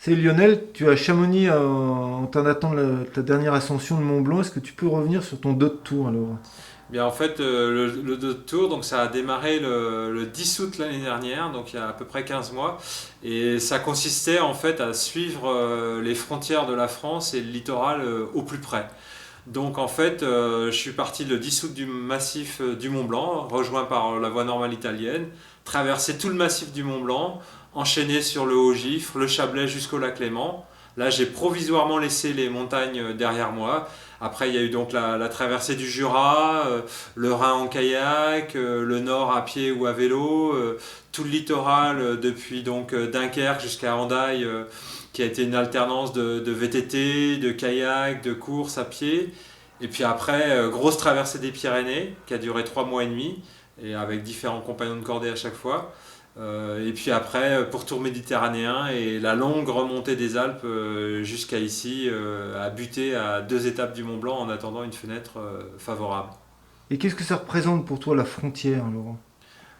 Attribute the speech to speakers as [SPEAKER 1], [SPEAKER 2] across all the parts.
[SPEAKER 1] C'est Lionel, tu es à Chamonix en t'en attendant ta dernière ascension de Mont Blanc. Est-ce que tu peux revenir sur ton dos de tour alors?
[SPEAKER 2] Bien, en fait, le deux tour, donc ça a démarré le 10 août l'année dernière, donc il y a à peu près 15 mois, et ça consistait en fait à suivre les frontières de la France et le littoral au plus près. Donc en fait, je suis parti le 10 août du massif du Mont Blanc, rejoint par la voie normale italienne, traversé tout le massif du Mont Blanc, enchaîné sur le Haut-Gifre, le Chablais jusqu'au lac Léman. Là, j'ai provisoirement laissé les montagnes derrière moi. Après, il y a eu donc la traversée du Jura, le Rhin en kayak, le Nord à pied ou à vélo, tout le littoral depuis donc Dunkerque jusqu'à Hendaye, qui a été une alternance de VTT, de kayak, de course à pied. Et puis après, grosse traversée des Pyrénées qui a duré 3 mois et demi, et avec différents compagnons de cordée à chaque fois. Et puis après, pourtour méditerranéen et la longue remontée des Alpes jusqu'à ici, à buter à 2 étapes du Mont Blanc en attendant une fenêtre favorable.
[SPEAKER 1] Et qu'est-ce que ça représente pour toi la frontière, Laurent?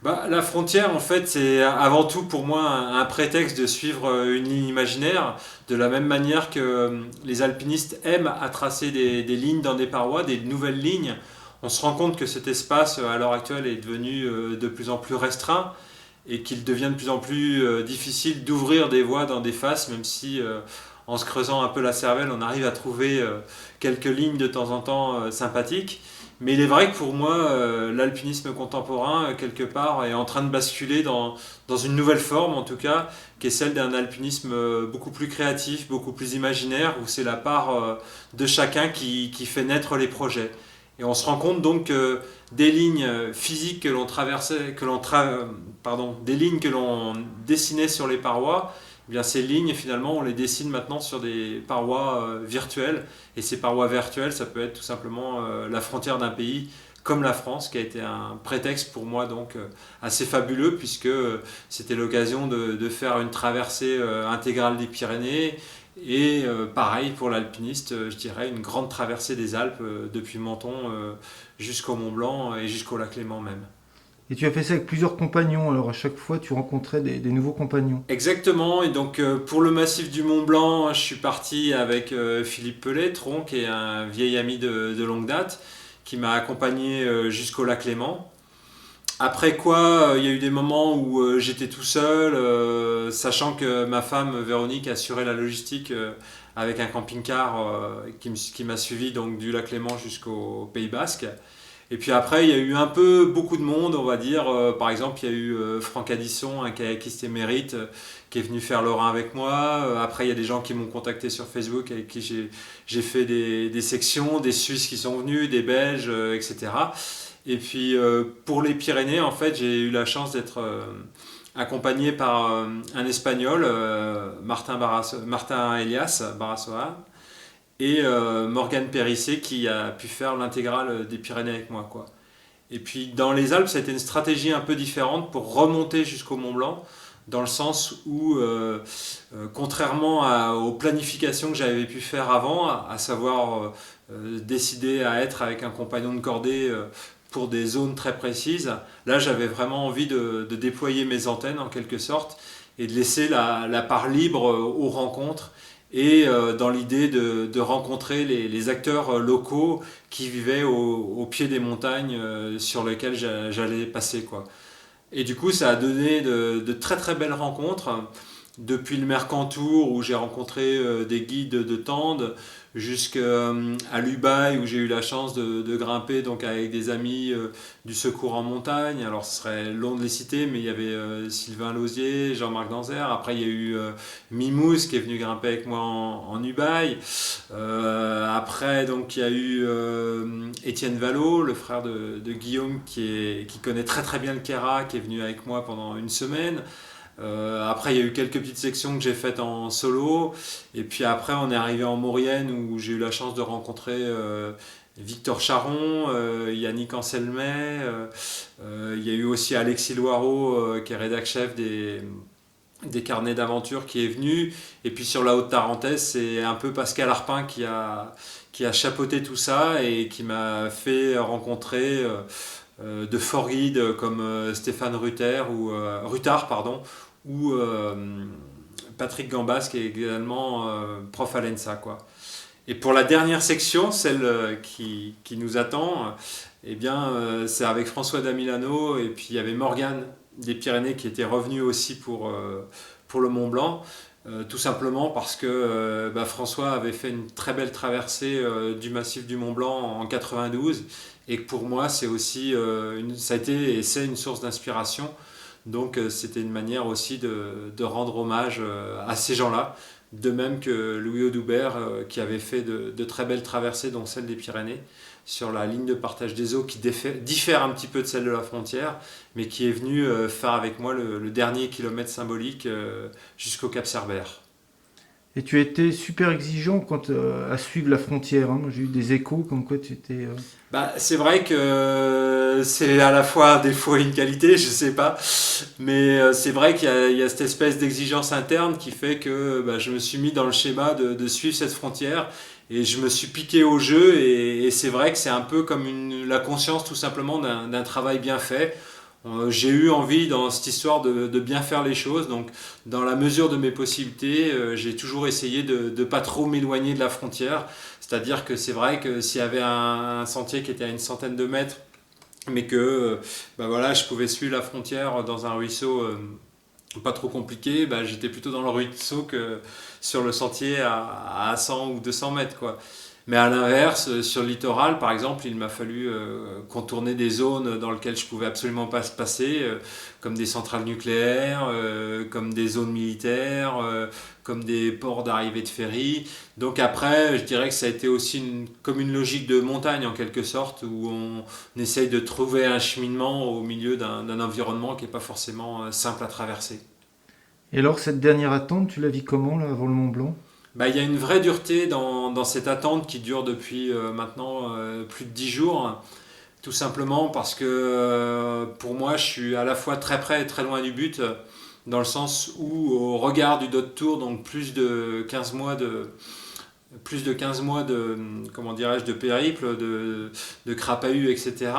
[SPEAKER 2] Bah, la frontière, en fait, c'est avant tout pour moi un prétexte de suivre une ligne imaginaire, de la même manière que les alpinistes aiment à tracer des lignes dans des parois, des nouvelles lignes. On se rend compte que cet espace, à l'heure actuelle, est devenu de plus en plus restreint et qu'il devient de plus en plus difficile d'ouvrir des voies dans des faces, même si en se creusant un peu la cervelle, on arrive à trouver quelques lignes de temps en temps sympathiques. Mais il est vrai que pour moi, l'alpinisme contemporain, quelque part, est en train de basculer dans une nouvelle forme, en tout cas, qui est celle d'un alpinisme beaucoup plus créatif, beaucoup plus imaginaire, où c'est la part de chacun qui fait naître les projets. Et on se rend compte donc que des lignes physiques que l'on traversait, pardon, des lignes que l'on dessinait sur les parois, eh bien ces lignes finalement on les dessine maintenant sur des parois virtuelles. Et ces parois virtuelles, ça peut être tout simplement la frontière d'un pays comme la France, qui a été un prétexte pour moi donc assez fabuleux, puisque c'était l'occasion de faire une traversée intégrale des Pyrénées, et pareil pour l'alpiniste, je dirais une grande traversée des Alpes depuis Menton jusqu'au Mont Blanc et jusqu'au lac Léman même.
[SPEAKER 1] Et tu as fait ça avec plusieurs compagnons, alors à chaque fois tu rencontrais des nouveaux compagnons.
[SPEAKER 2] Exactement, et donc pour le massif du Mont Blanc, je suis parti avec Philippe Pellet, Tron, qui est un vieil ami de longue date, qui m'a accompagné jusqu'au lac Léman. Après quoi, il y a eu des moments où j'étais tout seul, sachant que ma femme Véronique assurait la logistique avec un camping-car qui m'a suivi donc du lac Léman jusqu'au Pays Basque. Et puis après, il y a eu un peu beaucoup de monde, on va dire. Par exemple, il y a eu Franck Addisson, un kayakiste émérite, qui est venu faire le Rhin avec moi. Après, il y a des gens qui m'ont contacté sur Facebook avec qui j'ai fait des sections, des Suisses qui sont venus, des Belges, etc. Et puis pour les Pyrénées, en fait, j'ai eu la chance d'être accompagné par un Espagnol, Martin Elias Barrasoa, et Morgane Périssé qui a pu faire l'intégrale des Pyrénées avec moi, quoi. Et puis dans les Alpes, ça a été une stratégie un peu différente pour remonter jusqu'au Mont Blanc, dans le sens où, contrairement aux planifications que j'avais pu faire avant, à savoir décider à être avec un compagnon de cordée pour des zones très précises, là j'avais vraiment envie de déployer mes antennes en quelque sorte et de laisser la part libre aux rencontres, et dans l'idée de rencontrer les acteurs locaux qui vivaient au pied des montagnes sur lesquelles j'allais passer, quoi. Et du coup, ça a donné de très très belles rencontres. Depuis le Mercantour, où j'ai rencontré des guides de Tende, jusqu'à l'Ubaye, où j'ai eu la chance de grimper donc avec des amis du secours en montagne. Alors ce serait long de les citer, mais il y avait Sylvain Lausier, Jean-Marc Danzer. Après, il y a eu Mimous qui est venu grimper avec moi en Ubaye. Après, donc, il y a eu Étienne Vallot, le frère de Guillaume, qui connaît très très bien le Kéra, qui est venu avec moi pendant une semaine. Après, il y a eu quelques petites sections que j'ai faites en solo. Et puis après, on est arrivé en Maurienne, où j'ai eu la chance de rencontrer Victor Charon, Yannick Anselmet. Il y a eu aussi Alexis Loireau, qui est rédac chef des carnets d'aventure, qui est venu. Et puis sur la Haute-Tarentaise, c'est un peu Pascal Arpin qui a chapeauté tout ça et qui m'a fait rencontrer de forts guides comme Stéphane Ruther, Ruttard, pardon, ou Patrick Gambas, qui est également prof à l'ENSA, quoi. Et pour la dernière section, celle qui nous attend, eh bien, c'est avec François Damilano et puis il y avait Morgane des Pyrénées qui était revenue aussi pour le Mont Blanc. Tout simplement parce que François avait fait une très belle traversée du massif du Mont Blanc en 92 et que pour moi c'est aussi ça a été et c'est une source d'inspiration. Donc c'était une manière aussi de rendre hommage à ces gens-là, de même que Louis Audubert qui avait fait de très belles traversées, dont celle des Pyrénées, sur la ligne de partage des eaux qui diffère un petit peu de celle de la frontière, mais qui est venu faire avec moi le dernier kilomètre symbolique jusqu'au Cap Cerbère.
[SPEAKER 1] Et tu as été super exigeant à suivre la frontière. Hein. Moi, j'ai eu des échos comme quoi tu étais.
[SPEAKER 2] C'est vrai que c'est à la fois un défaut et une qualité, je sais pas, mais c'est vrai qu'il y a cette espèce d'exigence interne qui fait que je me suis mis dans le schéma de suivre cette frontière et je me suis piqué au jeu et c'est vrai que c'est un peu comme la conscience tout simplement d'un travail bien fait. J'ai eu envie dans cette histoire de bien faire les choses, donc dans la mesure de mes possibilités, j'ai toujours essayé de ne pas trop m'éloigner de la frontière. C'est-à-dire que c'est vrai que s'il y avait un sentier qui était à une centaine de mètres, mais que je pouvais suivre la frontière dans un ruisseau pas trop compliqué, j'étais plutôt dans le ruisseau que sur le sentier à 100 ou 200 mètres, quoi. Mais à l'inverse, sur le littoral, par exemple, il m'a fallu contourner des zones dans lesquelles je ne pouvais absolument pas se passer, comme des centrales nucléaires, comme des zones militaires, comme des ports d'arrivée de ferry. Donc après, je dirais que ça a été aussi comme une logique de montagne en quelque sorte, où on essaye de trouver un cheminement au milieu d'un environnement qui n'est pas forcément simple à traverser.
[SPEAKER 1] Et alors, cette dernière attente, tu la vis comment là, avant le Mont Blanc?
[SPEAKER 2] Il y a une vraie dureté dans cette attente qui dure depuis maintenant plus de 10 jours, tout simplement parce que pour moi je suis à la fois très près et très loin du but, dans le sens où au regard du Dot Tour, donc plus de 15 mois de comment dirais-je, de périple, de crapahut, etc.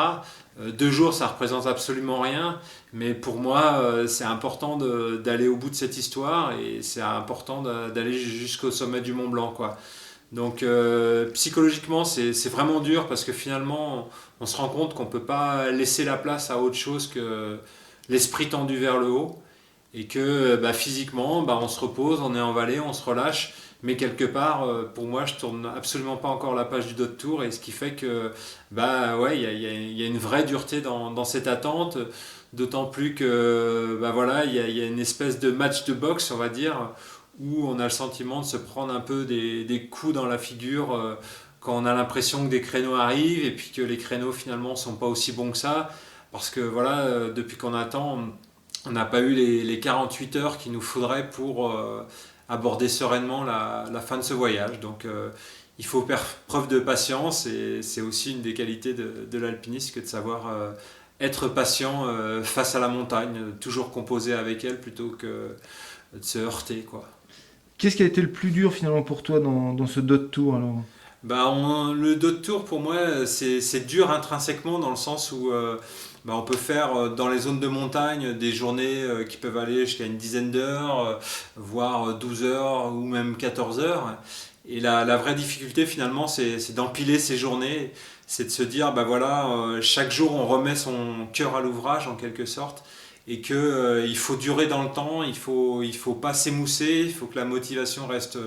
[SPEAKER 2] 2 jours, ça représente absolument rien, mais pour moi, c'est important d'aller au bout de cette histoire et c'est important d'aller jusqu'au sommet du Mont Blanc, quoi. Donc psychologiquement, c'est vraiment dur parce que finalement, on se rend compte qu'on ne peut pas laisser la place à autre chose que l'esprit tendu vers le haut et que physiquement, on se repose, on est en vallée, on se relâche. Mais quelque part, pour moi, je tourne absolument pas encore la page du Dot Tour, et ce qui fait que, il y a une vraie dureté dans cette attente, d'autant plus que, il y a une espèce de match de boxe, on va dire, où on a le sentiment de se prendre un peu des coups dans la figure quand on a l'impression que des créneaux arrivent, et puis que les créneaux finalement sont pas aussi bons que ça, parce que depuis qu'on attend, on n'a pas eu les 48 heures qu'il nous faudrait pour aborder sereinement la fin de ce voyage. Donc il faut faire preuve de patience et c'est aussi une des qualités de l'alpiniste que de savoir être patient face à la montagne, toujours composer avec elle plutôt que de se heurter, quoi.
[SPEAKER 1] Qu'est-ce qui a été le plus dur finalement pour toi dans ce Dot Tour alors?
[SPEAKER 2] Le Dot Tour pour moi c'est dur intrinsèquement dans le sens où on peut faire dans les zones de montagne des journées qui peuvent aller jusqu'à une dizaine d'heures, voire 12 heures ou même 14 heures. Et la vraie difficulté finalement c'est d'empiler ces journées, c'est de se dire chaque jour on remet son cœur à l'ouvrage en quelque sorte et que il faut durer dans le temps, il faut pas s'émousser, il faut que la motivation reste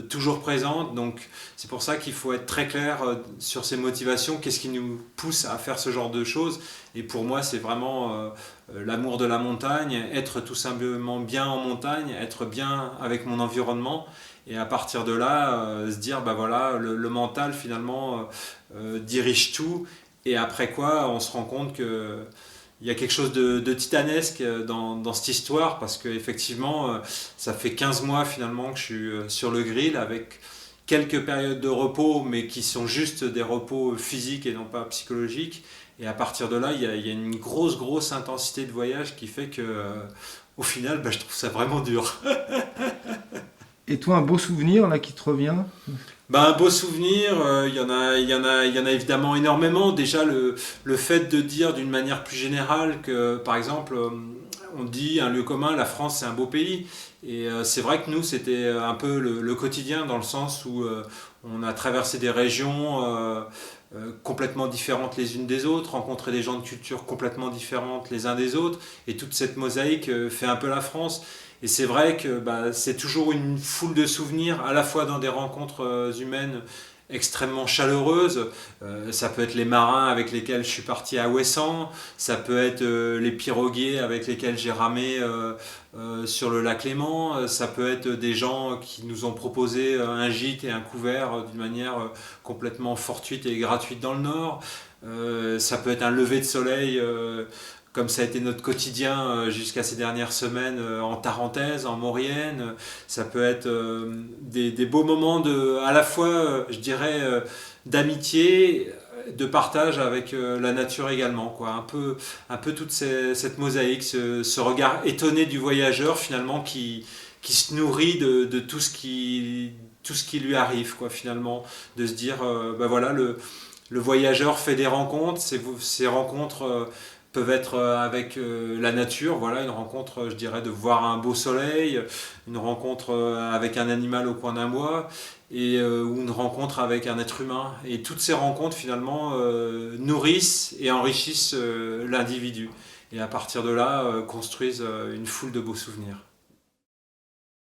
[SPEAKER 2] toujours présente. Donc c'est pour ça qu'il faut être très clair sur ses motivations, qu'est-ce qui nous pousse à faire ce genre de choses. Et pour moi c'est vraiment l'amour de la montagne, être tout simplement bien en montagne, être bien avec mon environnement, et à partir de là se dire le mental finalement dirige tout, et après quoi on se rend compte que il y a quelque chose de titanesque dans cette histoire, parce qu'effectivement, ça fait 15 mois finalement que je suis sur le grill, avec quelques périodes de repos, mais qui sont juste des repos physiques et non pas psychologiques. Et à partir de là, il y a une grosse intensité de voyage qui fait que, au final, je trouve ça vraiment dur.
[SPEAKER 1] Et toi, un beau souvenir là qui te revient?
[SPEAKER 2] Un beau souvenir, il y en a évidemment énormément. Déjà, le fait de dire d'une manière plus générale que, par exemple, on dit un lieu commun, la France c'est un beau pays. Et c'est vrai que nous c'était un peu le quotidien dans le sens où on a traversé des régions complètement différentes les unes des autres, rencontré des gens de cultures complètement différentes les uns des autres. Et toute cette mosaïque fait un peu la France. Et c'est vrai que bah, c'est toujours une foule de souvenirs, à la fois dans des rencontres humaines extrêmement chaleureuses. Ça peut être les marins avec lesquels je suis parti à Ouessant, ça peut être les piroguiers avec lesquels j'ai ramé sur le lac Léman, ça peut être des gens qui nous ont proposé un gîte et un couvert d'une manière complètement fortuite et gratuite dans le Nord. Ça peut être un lever de soleil comme ça a été notre quotidien jusqu'à ces dernières semaines en Tarentaise, en Maurienne. Ça peut être des beaux moments à la fois, je dirais, d'amitié, de partage avec la nature également, quoi. Un peu toute cette mosaïque, ce regard étonné du voyageur finalement qui se nourrit de tout ce qui lui arrive, quoi, finalement. De se dire, ben voilà, le voyageur fait des rencontres, ces rencontres peuvent être avec la nature, voilà, une rencontre, je dirais, de voir un beau soleil, une rencontre avec un animal au coin d'un bois, ou une rencontre avec un être humain. Et toutes ces rencontres, finalement, nourrissent et enrichissent l'individu. Et à partir de là, construisent une foule de beaux souvenirs.